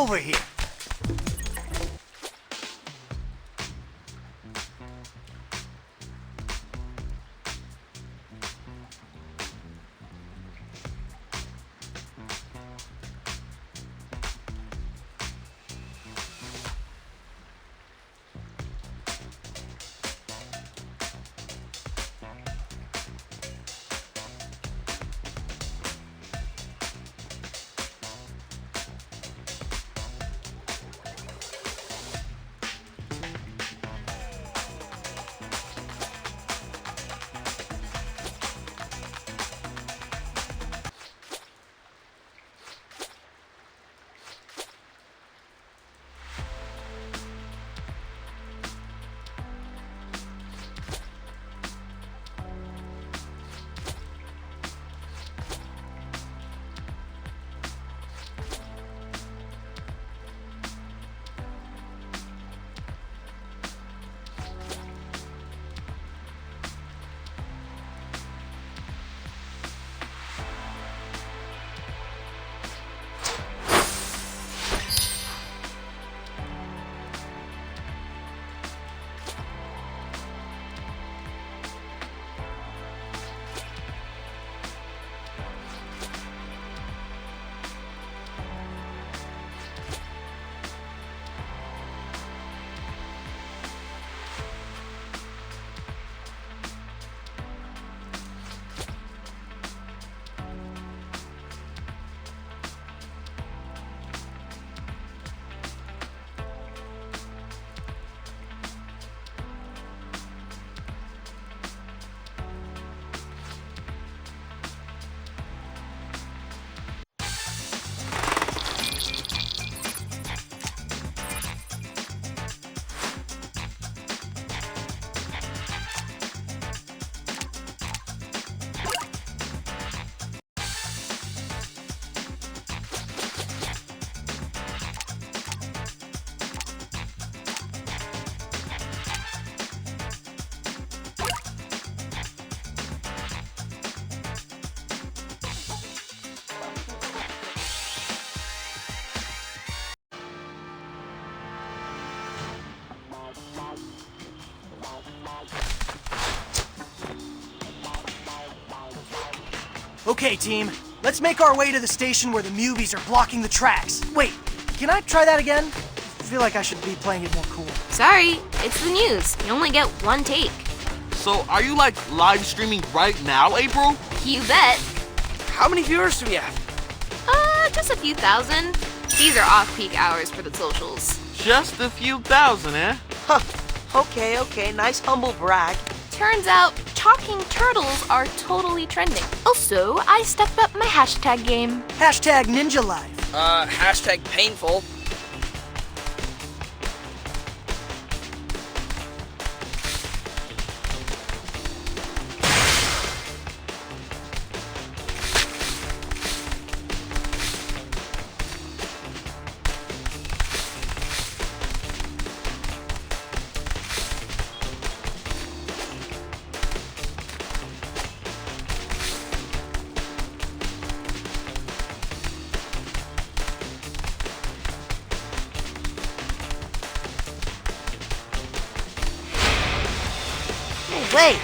over here. Okay, team. Let's make our way to the station where the movies are blocking the tracks. Wait, can I try that again? I feel like I should be playing it more cool. Sorry, it's the news. You only get one take. So, are you like live streaming right now, April? You bet. How many viewers do we have? Just a few thousand. These are off-peak hours for the socials. Just a few thousand, eh? Huh. Okay, nice humble brag. Turns out, talking turtles are totally trending. Also, I stepped up my hashtag game. Hashtag Ninja Life. Hashtag painful. Wait!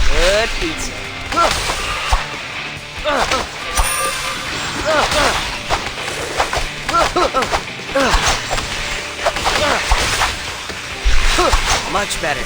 Good pizza. Much better.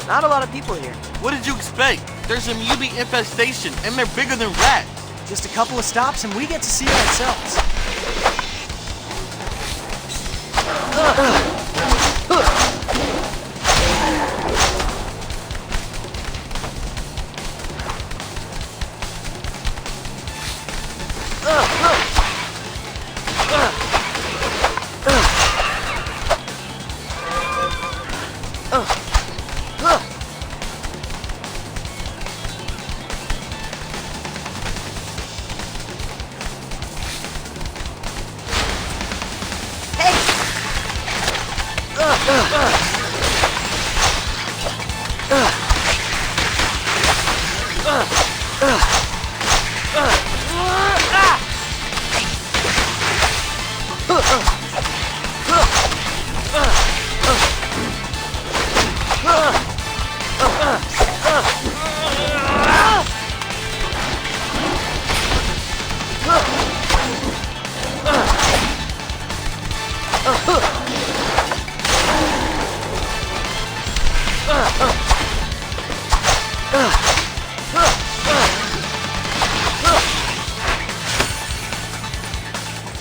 Not a lot of people here. What did you expect? There's a mutant infestation, and they're bigger than rats. Just a couple of stops and we get to see it ourselves.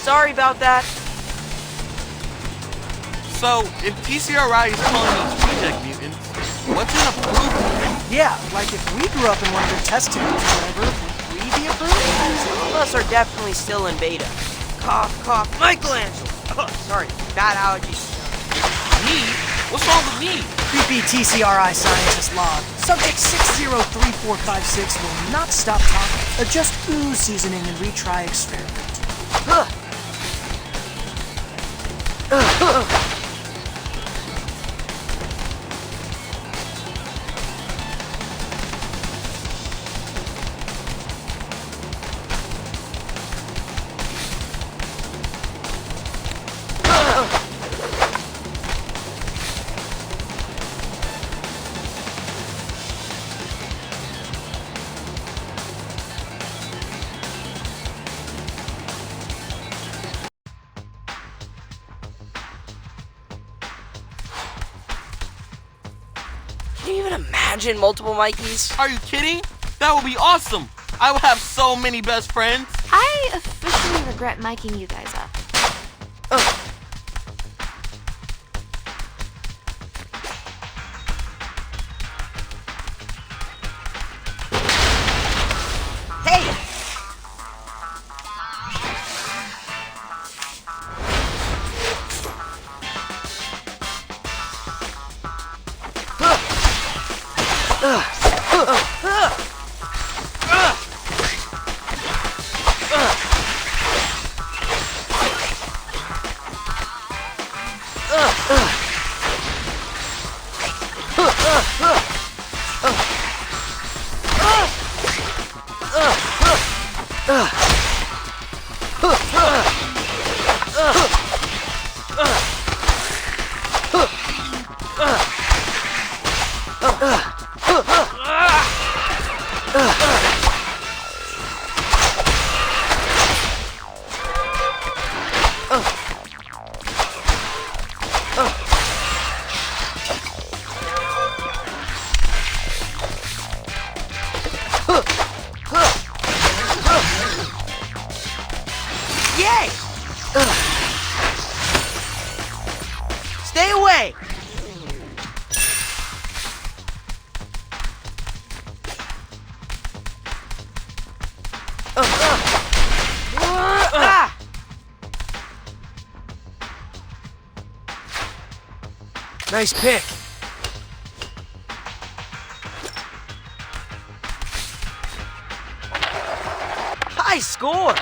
Sorry about that. So, if TCRI is calling these reject mutants, what's an approval? Yeah, like if we grew up in one of their test tubes or whatever, would we be approved? Some of us are definitely still in beta. Cough, cough, Michelangelo. Sorry, bad allergies. Me? What's wrong with me? Creepy TCRI scientist log. Subject 603456 will not stop talking. Adjust ooze seasoning and retry experiment. Can you even imagine multiple Mikeys? Are you kidding? That would be awesome. I will have so many best friends. I officially regret miking you guys up. Hey! Yay! Stay away! Ah! Nice pick. High score!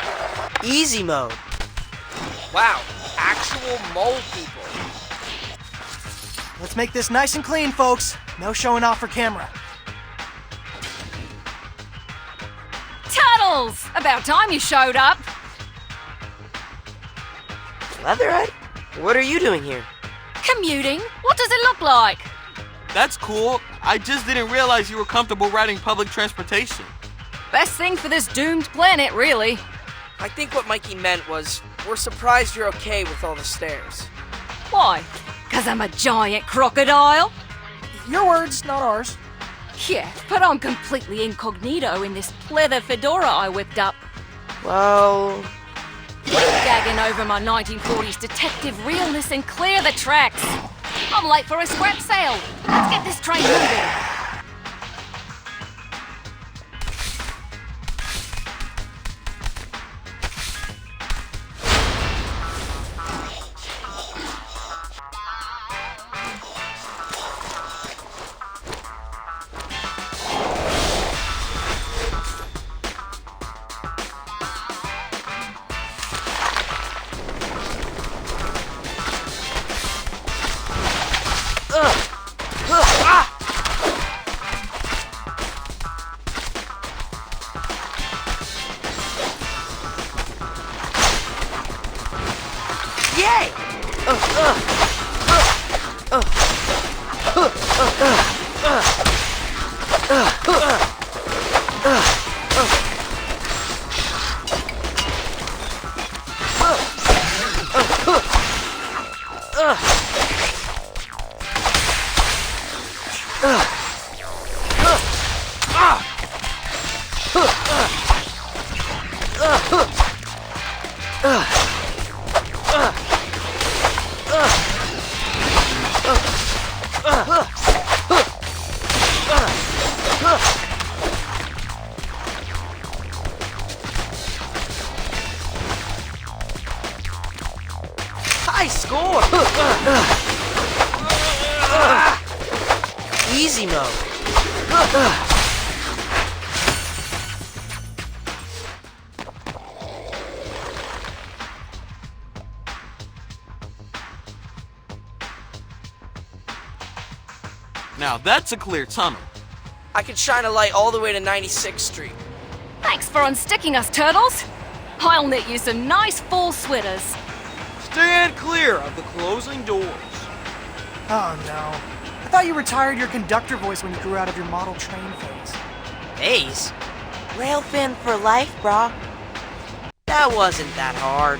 Easy mode. Wow, actual mole people. Let's make this nice and clean, folks. No showing off for camera. Tunnels! About time you showed up. Leatherhead? What are you doing here? Commuting? What does it look like? That's cool. I just didn't realize you were comfortable riding public transportation. Best thing for this doomed planet, really. I think what Mikey meant was, we're surprised you're okay with all the stairs. Why? 'Cause I'm a giant crocodile? Your words, not ours. Yeah, but I'm completely incognito in this pleather fedora I whipped up. Well... Gagging over my 1940s detective realness and clear the tracks. I'm late for a scrap sale. Let's get this train moving. Yay! High score! Easy mode. Now that's a clear tunnel. I could shine a light all the way to 96th Street. Thanks for unsticking us, turtles. I'll knit you some nice full sweaters. Stand clear of the closing doors. Oh no. I thought you retired your conductor voice when you grew out of your model train phase. Phase? Rail fin for life, brah. That wasn't that hard.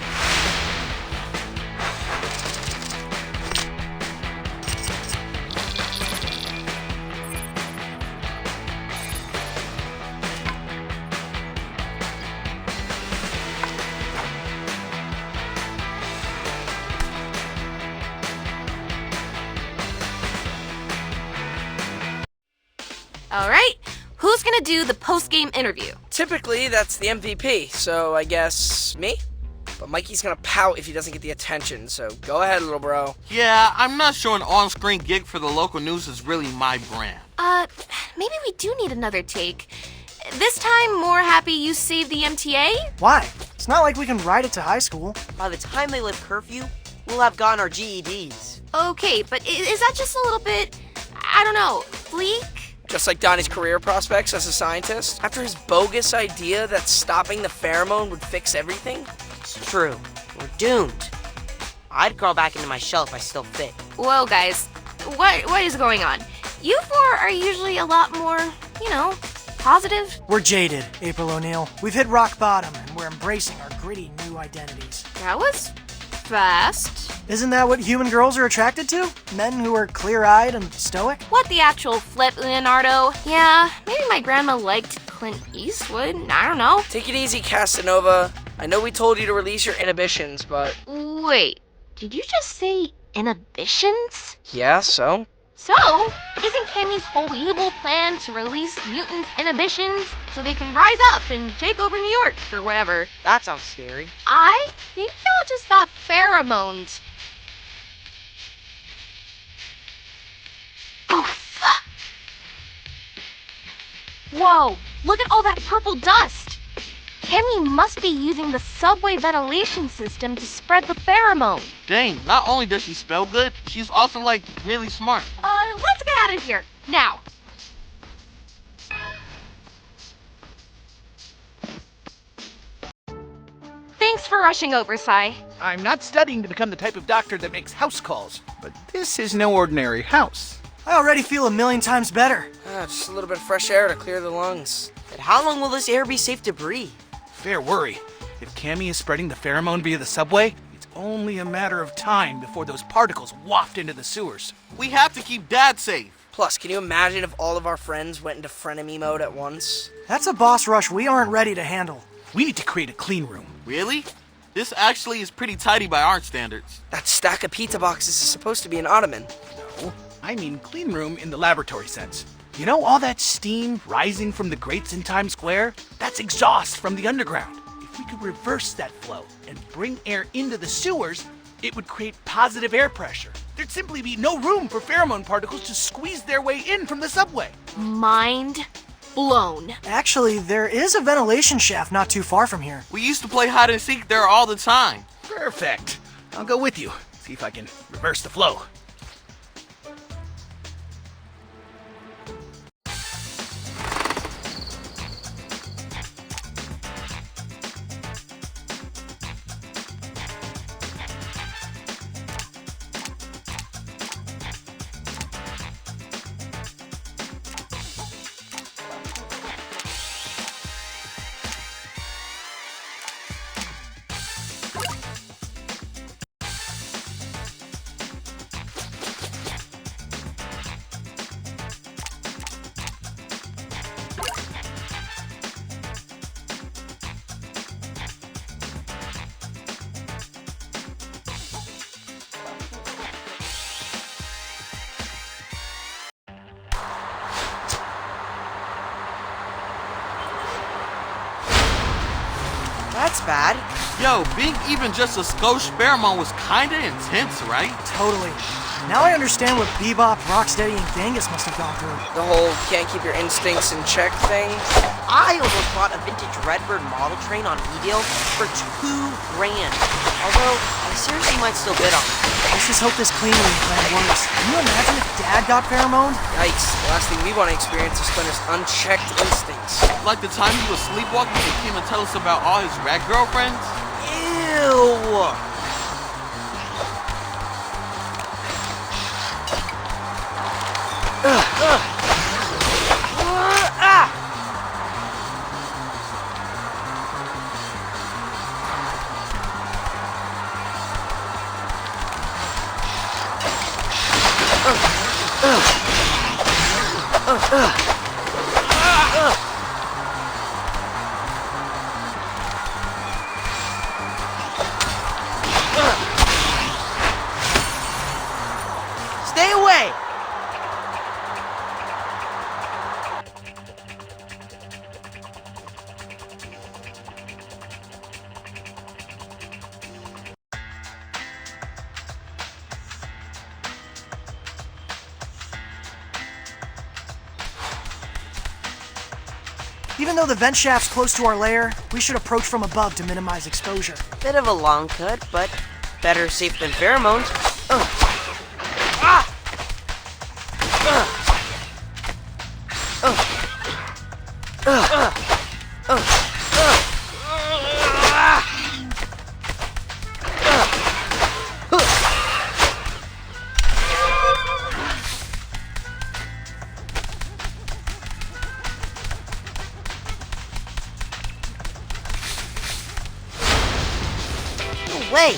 All right, who's gonna do the post-game interview? Typically, that's the MVP, so I guess me? But Mikey's gonna pout if he doesn't get the attention, so go ahead, little bro. Yeah, I'm not sure an on-screen gig for the local news is really my brand. Maybe we do need another take. This time, more happy you saved the MTA? Why? It's not like we can ride it to high school. By the time they lift curfew, we'll have gotten our GEDs. Okay, but is that just a little bit, I don't know, bleak? Just like Donnie's career prospects as a scientist? After his bogus idea that stopping the pheromone would fix everything? It's true. We're doomed. I'd crawl back into my shell if I still fit. Whoa, guys, what is going on? You four are usually a lot more, positive. We're jaded, April O'Neil. We've hit rock bottom, and we're embracing our gritty new identities. That was fast. Isn't that what human girls are attracted to? Men who are clear-eyed and stoic? What the actual flip, Leonardo? Yeah, maybe my grandma liked Clint Eastwood. I don't know. Take it easy, Casanova. I know we told you to release your inhibitions, but... Wait, did you just say inhibitions? Yeah, so? So, isn't Cammy's whole evil plan to release mutants' inhibitions so they can rise up and take over New York or whatever? That sounds scary. I think y'all just got pheromones. Oof. Whoa, look at all that purple dust. Cammy must be using the subway ventilation system to spread the pheromone. Dang, not only does she spell good, she's also like really smart. Let's get out of here, now. Thanks for rushing over, Sai. I'm not studying to become the type of doctor that makes house calls, but this is no ordinary house. I already feel a million times better. Just a little bit of fresh air to clear the lungs. But how long will this air be safe to breathe? Fair worry. If Cammy is spreading the pheromone via the subway, it's only a matter of time before those particles waft into the sewers. We have to keep Dad safe. Plus, can you imagine if all of our friends went into frenemy mode at once? That's a boss rush we aren't ready to handle. We need to create a clean room. Really? This actually is pretty tidy by our standards. That stack of pizza boxes is supposed to be an ottoman. No, I mean clean room in the laboratory sense. You know all that steam rising from the grates in Times Square? That's exhaust from the underground. If we could reverse that flow and bring air into the sewers, it would create positive air pressure. There'd simply be no room for pheromone particles to squeeze their way in from the subway. Mind blown. Actually, there is a ventilation shaft not too far from here. We used to play hide and seek there all the time. Perfect. I'll go with you. See if I can reverse the flow. That's bad. Yo, being even just a skosh pheromone was kinda intense, right? Totally. Now I understand what Bebop, Rocksteady, and Genghis must have gone through. The whole can't keep your instincts in check thing. I almost bought a vintage Redbird model train on eDeal for $2,000. Although, I seriously might still bid on it. Let's just hope this clean room plan works. Can you imagine if Dad got pheromone? Yikes, the last thing we want to experience is Splinter's unchecked instincts. Like the time he was sleepwalking and came and tell us about all his rat girlfriends? Ew! Stay away! Even though the vent shaft's close to our lair, we should approach from above to minimize exposure. Bit of a long cut, but better safe than pheromones. No way!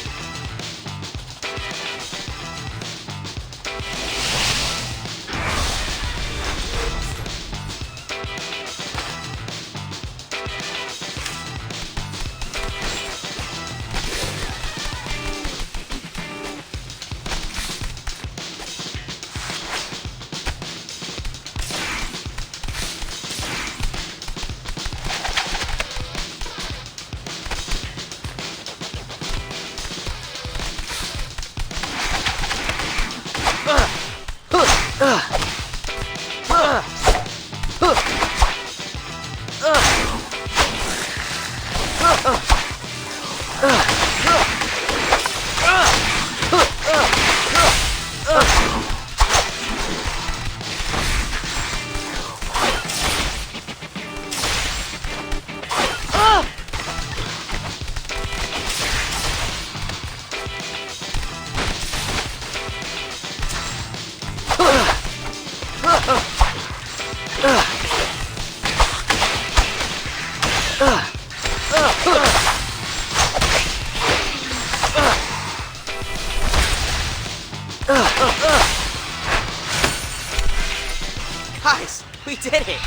Guys, we did it!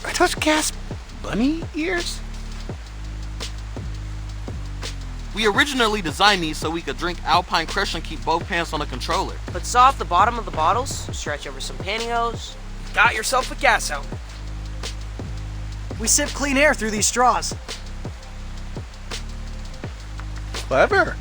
Are those gas bunny ears? We originally designed these so we could drink Alpine Crush and keep both pants on the controller. But saw off the bottom of the bottles, stretch over some pantyhose. Got yourself a gas helmet. We sip clean air through these straws. Clever.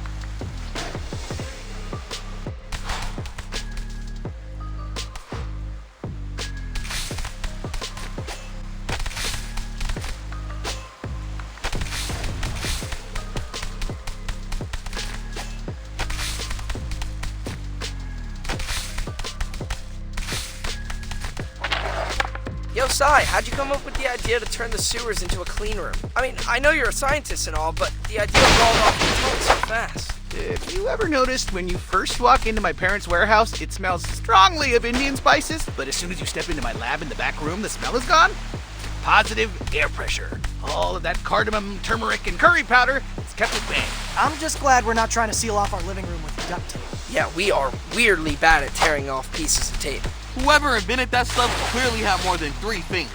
Yo, Sai, how'd you come up with the idea to turn the sewers into a clean room? I mean, I know you're a scientist and all, but the idea rolled off the tongue so fast. Have you ever noticed when you first walk into my parents' warehouse, it smells strongly of Indian spices, but as soon as you step into my lab in the back room, the smell is gone? Positive air pressure. All of that cardamom, turmeric, and curry powder has kept it bang. I'm just glad we're not trying to seal off our living room with duct tape. Yeah, we are weirdly bad at tearing off pieces of tape. Whoever invented that stuff clearly had more than 3 fingers.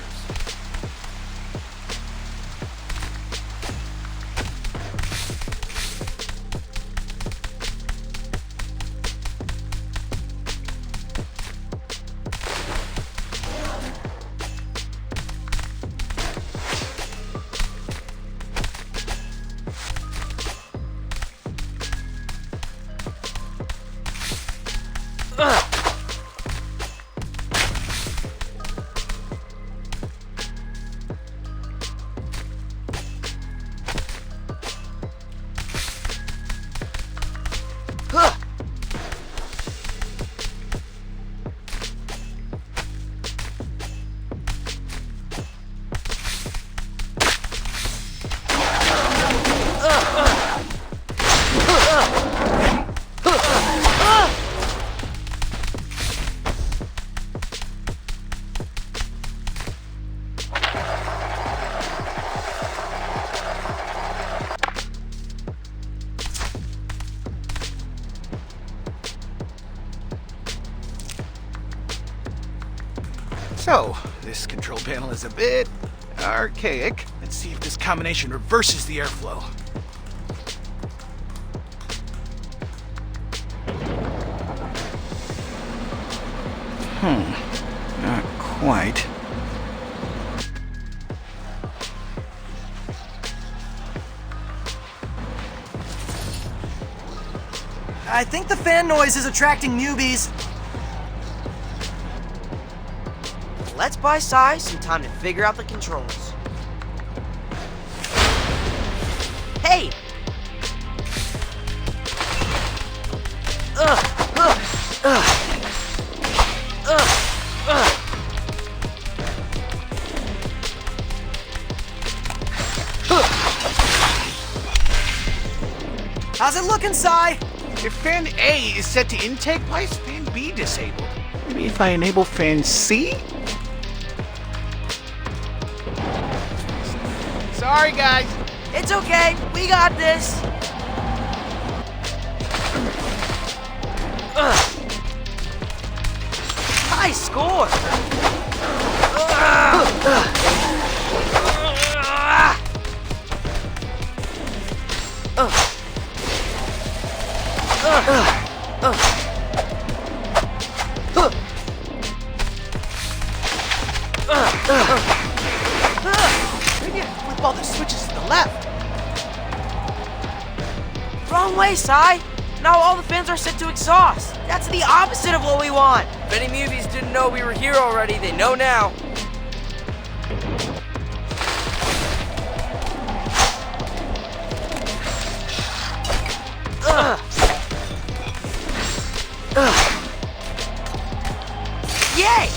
So, this control panel is a bit archaic. Let's see if this combination reverses the airflow. Not quite. I think the fan noise is attracting newbies. Let's buy Sai some time to figure out the controls. Hey! How's it looking, Sai? If fan A is set to intake, why is fan B disabled? Maybe if I enable fan C? Sorry, guys. It's okay, we got this! High score! Maybe I can flip all the switches to the left. Wrong way, Sai. Now all the fans are set to exhaust. That's the opposite of what we want. If any movies didn't know we were here already, they know now. Yay!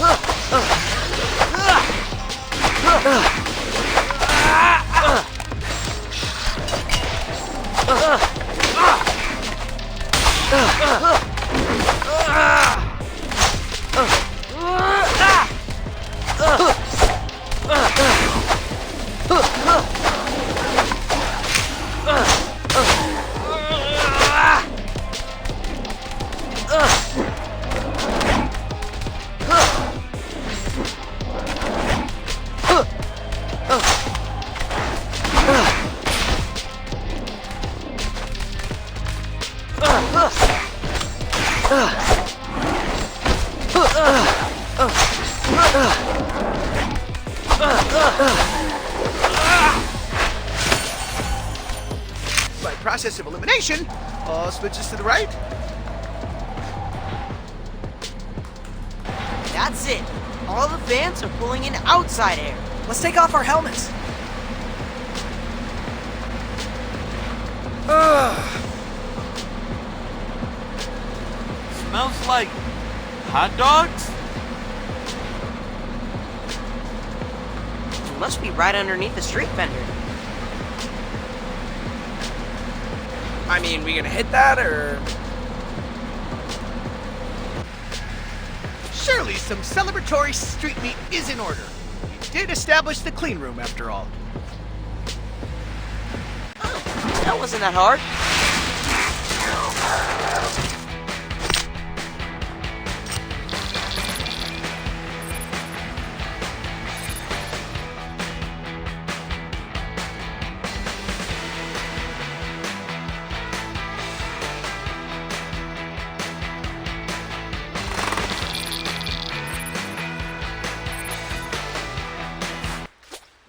By process of elimination, all switches to the right. That's it. All the fans are pulling in outside air. Let's take off our helmets. Smells like hot dogs? We must be right underneath the street vendor. I mean, we gonna hit that, or...? Surely some celebratory street meat is in order. We did establish the clean room after all. That wasn't that hard.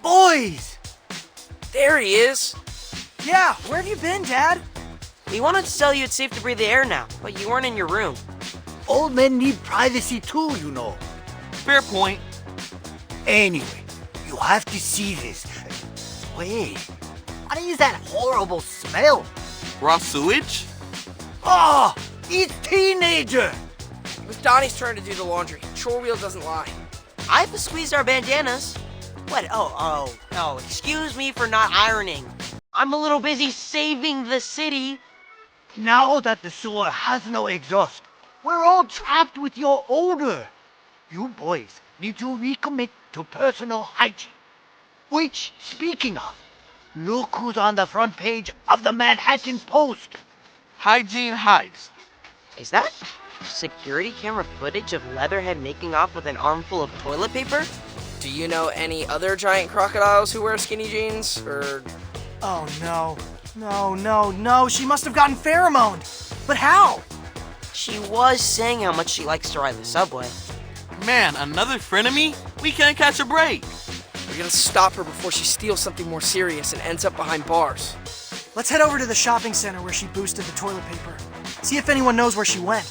Boys! There he is. Yeah, where have you been, Dad? We wanted to tell you it's safe to breathe the air now, but you weren't in your room. Old men need privacy too, you know. Fair point. Anyway, you have to see this. Wait, what is that horrible smell? Raw sewage? Oh, it's teenager! It was Donnie's turn to do the laundry. Chore wheel doesn't lie. I've squeezed our bandanas. What? Oh, excuse me for not ironing. I'm a little busy saving the city. Now that the sewer has no exhaust, we're all trapped with your odor. You boys need to recommit to personal hygiene. Which, speaking of, look who's on the front page of the Manhattan Post. Hygiene hides. Is that security camera footage of Leatherhead making off with an armful of toilet paper? Do you know any other giant crocodiles who wear skinny jeans, or... Oh no. No, she must have gotten pheromoned. But how? She was saying how much she likes to ride the subway. Man, another frenemy? We can't catch a break. We're gonna stop her before she steals something more serious and ends up behind bars. Let's head over to the shopping center where she boosted the toilet paper. See if anyone knows where she went.